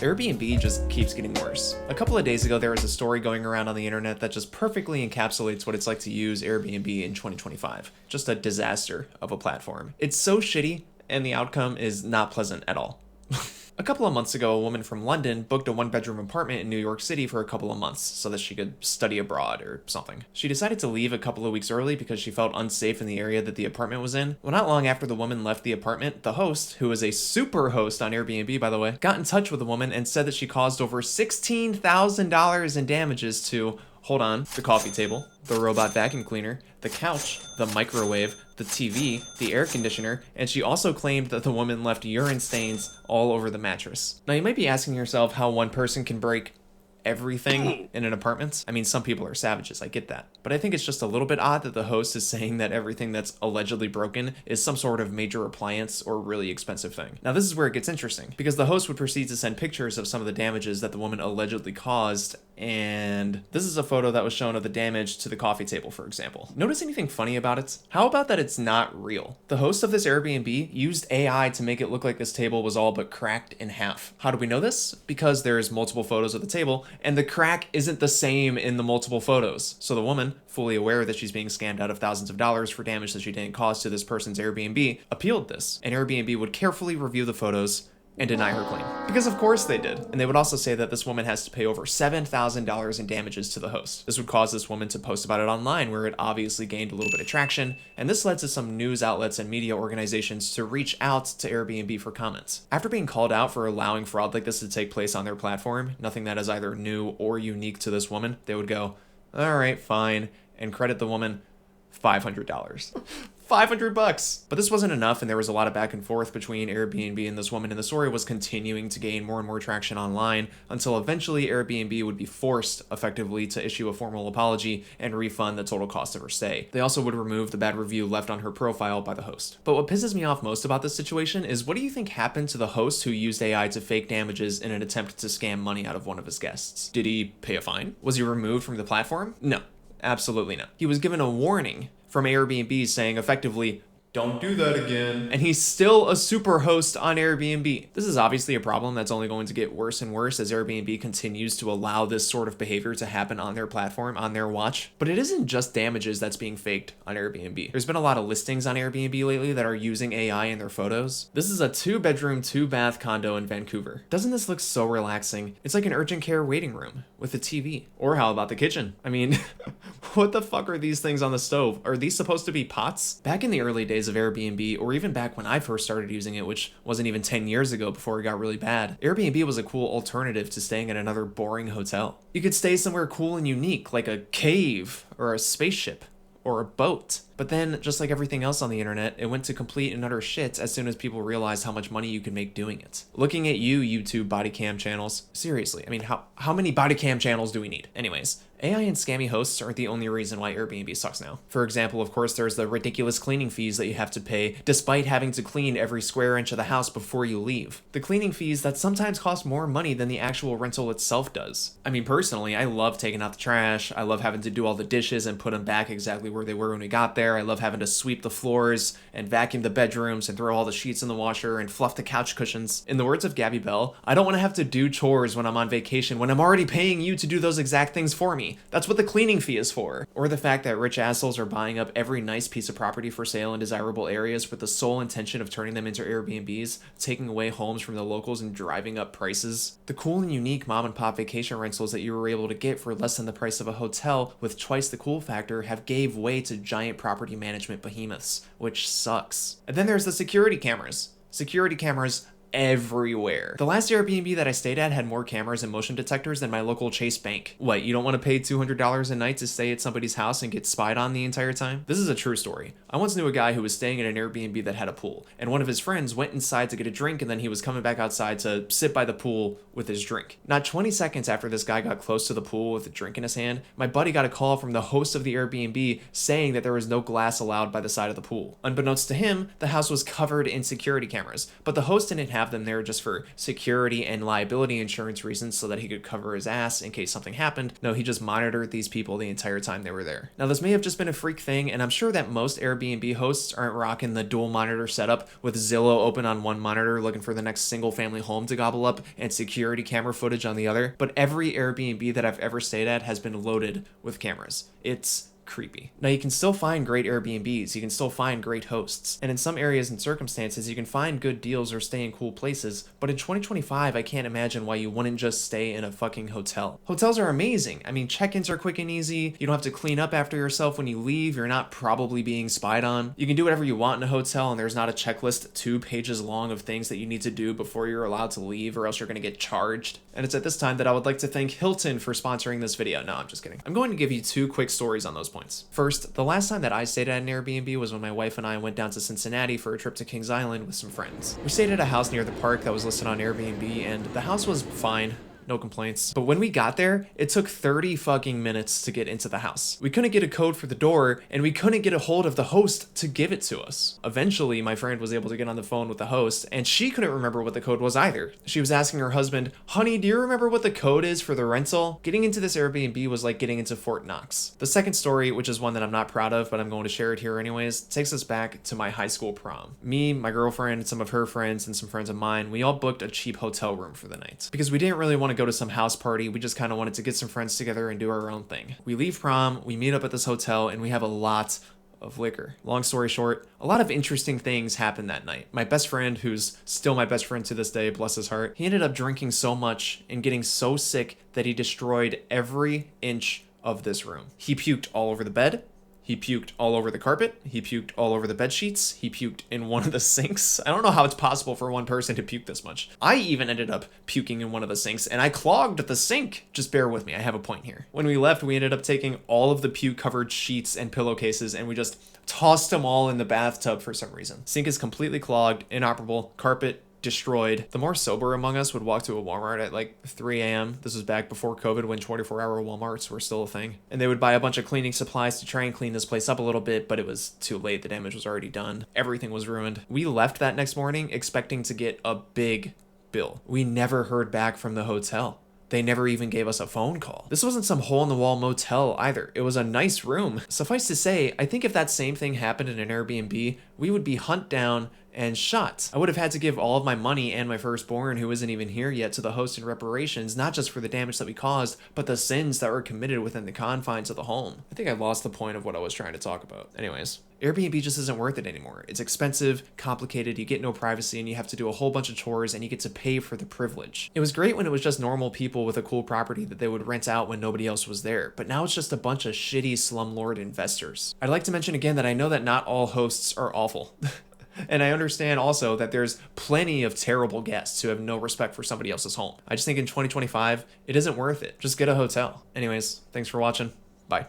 Airbnb just keeps getting worse. A couple of days ago, there was a story going around on the internet that just perfectly encapsulates what it's like to use Airbnb in 2025. Just a disaster of a platform. It's so shitty, and the outcome is not pleasant at all. A couple of months ago, a woman from London booked a one-bedroom apartment in New York City for a couple of months so that she could study abroad or something. She decided to leave a couple of weeks early because she felt unsafe in the area that the apartment was in. Well, not long after the woman left the apartment, the host, who is a super host on Airbnb, by the way, got in touch with the woman and said that she caused over $16,000 in damages to, hold on, the coffee table, the robot vacuum cleaner, the couch, the microwave, the TV, the air conditioner, and she also claimed that the woman left urine stains all over the mattress. Now you might be asking yourself how one person can break everything in an apartment. I mean, some people are savages, I get that. But I think it's just a little bit odd that the host is saying that everything that's allegedly broken is some sort of major appliance or really expensive thing. Now this is where it gets interesting, because the host would proceed to send pictures of some of the damages that the woman allegedly caused, and this is a photo that was shown of the damage to the coffee table, for example. Notice anything funny about it? How about that it's not real? The host of this Airbnb used AI to make it look like this table was all but cracked in half. How do we know this? Because there's multiple photos of the table, and the crack isn't the same in the multiple photos. So the woman, fully aware that she's being scammed out of thousands of dollars for damage that she didn't cause to this person's Airbnb, appealed this, and Airbnb would carefully review the photos and deny her claim. Because of course they did. And they would also say that this woman has to pay over $7,000 in damages to the host. This would cause this woman to post about it online, where it obviously gained a little bit of traction, and this led to some news outlets and media organizations to reach out to Airbnb for comments. After being called out for allowing fraud like this to take place on their platform, nothing that is either new or unique to this woman, they would go, all right, fine, and credit the woman $500. $500. But this wasn't enough, and there was a lot of back and forth between Airbnb and this woman, and the story was continuing to gain more and more traction online until eventually Airbnb would be forced effectively to issue a formal apology and refund the total cost of her stay. They also would remove the bad review left on her profile by the host. But what pisses me off most about this situation is, what do you think happened to the host who used AI to fake damages in an attempt to scam money out of one of his guests? Did he pay a fine? Was he removed from the platform? No, absolutely not. He was given a warning from Airbnb saying effectively, don't do that again. And he's still a super host on Airbnb. This is obviously a problem that's only going to get worse and worse as Airbnb continues to allow this sort of behavior to happen on their platform, on their watch. But it isn't just damages that's being faked on Airbnb. There's been a lot of listings on Airbnb lately that are using AI in their photos. This is a 2-bedroom, 2-bath condo in Vancouver. Doesn't this look so relaxing? It's like an urgent care waiting room with a TV. Or how about the kitchen? I mean, what the fuck are these things on the stove? Are these supposed to be pots? Back in the early days of Airbnb, or even back when I first started using it, which wasn't even 10 years ago before it got really bad, Airbnb was a cool alternative to staying at another boring hotel. You could stay somewhere cool and unique, like a cave or a spaceship or a boat. But then, just like everything else on the internet, it went to complete and utter shit as soon as people realized how much money you could make doing it. Looking at you, YouTube body cam channels. Seriously, I mean, how many body cam channels do we need? Anyways, AI and scammy hosts aren't the only reason why Airbnb sucks now. For example, of course, there's the ridiculous cleaning fees that you have to pay despite having to clean every square inch of the house before you leave. The cleaning fees that sometimes cost more money than the actual rental itself does. I mean, personally, I love taking out the trash. I love having to do all the dishes and put them back exactly where they were when we got there. I love having to sweep the floors and vacuum the bedrooms and throw all the sheets in the washer and fluff the couch cushions. In the words of Gabby Bell, I don't want to have to do chores when I'm on vacation when I'm already paying you to do those exact things for me. That's what the cleaning fee is for. Or the fact that rich assholes are buying up every nice piece of property for sale in desirable areas with the sole intention of turning them into Airbnbs, taking away homes from the locals and driving up prices. The cool and unique mom and pop vacation rentals that you were able to get for less than the price of a hotel with twice the cool factor have gave way to giant property management behemoths, which sucks. And then there's the security cameras. Security cameras everywhere. The last Airbnb that I stayed at had more cameras and motion detectors than my local Chase Bank. What, you don't want to pay $200 a night to stay at somebody's house and get spied on the entire time? This is a true story. I once knew a guy who was staying at an Airbnb that had a pool, and one of his friends went inside to get a drink, and then he was coming back outside to sit by the pool with his drink. Not 20 seconds after this guy got close to the pool with a drink in his hand, my buddy got a call from the host of the Airbnb saying that there was no glass allowed by the side of the pool. Unbeknownst to him, the house was covered in security cameras, but the host didn't have them there just for security and liability insurance reasons so that he could cover his ass in case something happened. No, he just monitored these people the entire time they were there. Now, this may have just been a freak thing, and I'm sure that most Airbnb hosts aren't rocking the dual monitor setup with Zillow open on one monitor looking for the next single family home to gobble up and security camera footage on the other, but every Airbnb that I've ever stayed at has been loaded with cameras. It's creepy. Now, you can still find great Airbnbs, you can still find great hosts, and in some areas and circumstances you can find good deals or stay in cool places, but in 2025 I can't imagine why you wouldn't just stay in a fucking hotel. Hotels are amazing. I mean, check-ins are quick and easy, you don't have to clean up after yourself when you leave, you're not probably being spied on, you can do whatever you want in a hotel, and there's not a checklist 2 pages long of things that you need to do before you're allowed to leave, or else you're going to get charged. And it's at this time that I would like to thank Hilton for sponsoring this video. No, I'm just kidding. I'm going to give you 2 quick stories on those points. First, the last time that I stayed at an Airbnb was when my wife and I went down to Cincinnati for a trip to Kings Island with some friends. We stayed at a house near the park that was listed on Airbnb, and the house was fine. No complaints. But when we got there, it took 30 fucking minutes to get into the house. We couldn't get a code for the door, and we couldn't get a hold of the host to give it to us. Eventually, my friend was able to get on the phone with the host, and she couldn't remember what the code was either. She was asking her husband, "Honey, do you remember what the code is for the rental?" Getting into this Airbnb was like getting into Fort Knox. The second story, which is one that I'm not proud of, but I'm going to share it here anyways, takes us back to my high school prom. Me, my girlfriend, some of her friends, and some friends of mine, we all booked a cheap hotel room for the night. Because we didn't really want to go to some house party, we just kind of wanted to get some friends together and do our own thing. We leave prom, we meet up at this hotel, and we have a lot of liquor. Long story short, a lot of interesting things happened that night. My best friend, who's still my best friend to this day, bless his heart, he ended up drinking so much and getting so sick that he destroyed every inch of this room. He puked all over the bed. He puked all over the carpet. He puked all over the bed sheets. He puked in one of the sinks. I don't know how it's possible for one person to puke this much. I even ended up puking in one of the sinks, and I clogged the sink. Just bear with me, I have a point here. When we left, we ended up taking all of the puke-covered sheets and pillowcases, and we just tossed them all in the bathtub for some reason. Sink is completely clogged, inoperable, carpet destroyed. The more sober among us would walk to a Walmart at like 3 a.m. This was back before COVID when 24-hour Walmarts were still a thing. And they would buy a bunch of cleaning supplies to try and clean this place up a little bit, but it was too late. The damage was already done. Everything was ruined. We left that next morning expecting to get a big bill. We never heard back from the hotel. They never even gave us a phone call. This wasn't some hole-in-the-wall motel either. It was a nice room. Suffice to say, I think if that same thing happened in an Airbnb, we would be hunted down and shot. I would have had to give all of my money and my firstborn, who isn't even here yet, to the host in reparations, not just for the damage that we caused, but the sins that were committed within the confines of the home. I think I lost the point of what I was trying to talk about. Anyways, Airbnb just isn't worth it anymore. It's expensive, complicated, you get no privacy, and you have to do a whole bunch of chores, and you get to pay for the privilege. It was great when it was just normal people with a cool property that they would rent out when nobody else was there, but now it's just a bunch of shitty slumlord investors. I'd like to mention again that I know that not all hosts are awful. And I understand also that there's plenty of terrible guests who have no respect for somebody else's home. I just think in 2025, it isn't worth it. Just get a hotel. Anyways, thanks for watching. Bye.